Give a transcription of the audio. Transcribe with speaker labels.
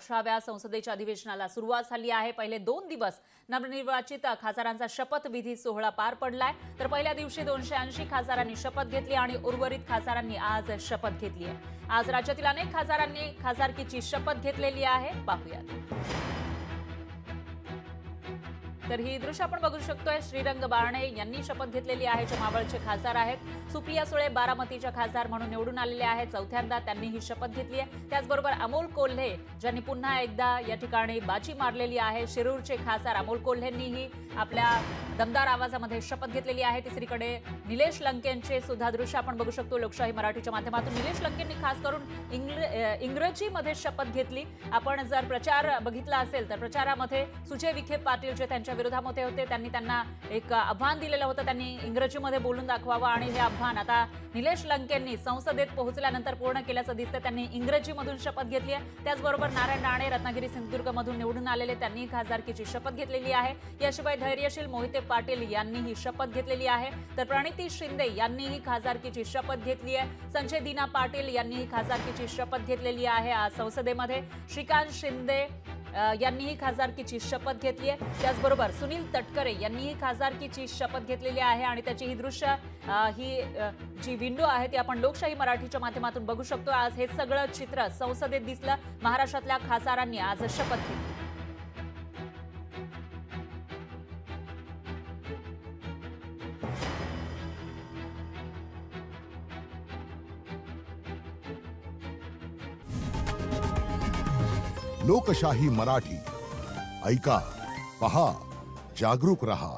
Speaker 1: 18व्या संसदेच्या अधिवेशनाला सुरुवात झाली आहे। पहिले 2 दिवस नवनिर्वाचित खासदारांचा शपथविधी सोहळा पार पडलाय। तर पहिल्या दिवशी 280 खासदारांनी शपथ घेतली आणि उर्वरित खासदारांनी आज शपथ घेतली आहे। आज राज्यातील अनेक खासदारांनी खासदारकीची शपथ घेतलेली आहे। पाहूयात। तर ही दृश्य आपण बघू शकतोय। श्रीरंग बारणे यांनी शपथ घेतलेली आहे। जे मावळचे खासदार आहेत। सुप्रिया सुळे बारामतीच्या खासदार म्हणून निवडून आलेले आहेत। चौथ्यांदा त्यांनी ही शपथ घेतली आहे। त्याचबरोबर अमोल कोल्हे ज्यांनी पुन्हा एकदा या ठिकाणी बाजी मारलेली आहे। शिरूरचे खासदार अमोल कोल्हेंनीही आपल्या दमदार आवाजामध्ये शपथ घेतलेली आहे। तिसरीकडे निलेश लंकेंचे सुद्धा दृश्य आपण बघू शकतो। लोकशाही मराठीच्या माध्यमातून निलेश लंकेंनी खास करून इंग्रजीमध्ये शपथ घेतली। आपण जर प्रचार बघितला असेल तर प्रचारामध्ये सुजय विखे पाटील जे त्यांच्या विरोधामध्ये होते त्यांनी त्यांना एक आव्हान दिलेलं होतं। त्यांनी इंग्रजीमध्ये बोलून दाखवावं आणि हे आव्हान आता निलेश लंकेंनी संसदेत पोहोचल्यानंतर पूर्ण केल्याचं दिसतं। त्यांनी इंग्रजीमधून शपथ घेतली आहे। त्याचबरोबर नारायण राणे रत्नागिरी सिंधुदुर्गमधून निवडून आलेले त्यांनी खासदारकीची शपथ घेतलेली आहे। याशिवाय धैर्यशील मोहिते पाटील यांनीही शपथ घेतलेली आहे। तर प्रणिती शिंदे यांनीही खासदारकीची शपथ घेतली आहे। संजय दीना पाटील यांनीही खासदारकीची शपथ घेतलेली आहे। आज संसदेमध्ये श्रीकांत शिंदे यांनीही खासदारकीची शपथ घेतली आहे। त्याचबरोबर सुनील तटकरे यांनीही खासदारकीची शपथ घेतलेली आहे आणि त्याची ही दृश्य ही जी विंडो आहे ती आपण लोकशाही मराठीच्या माध्यमातून बघू शकतो। आज हे सगळं चित्र संसदेत दिसलं। महाराष्ट्रातल्या खासदारांनी आज शपथ घेतली।
Speaker 2: लोकशाही मराठी ऐका, पहा, जागरूक रहा।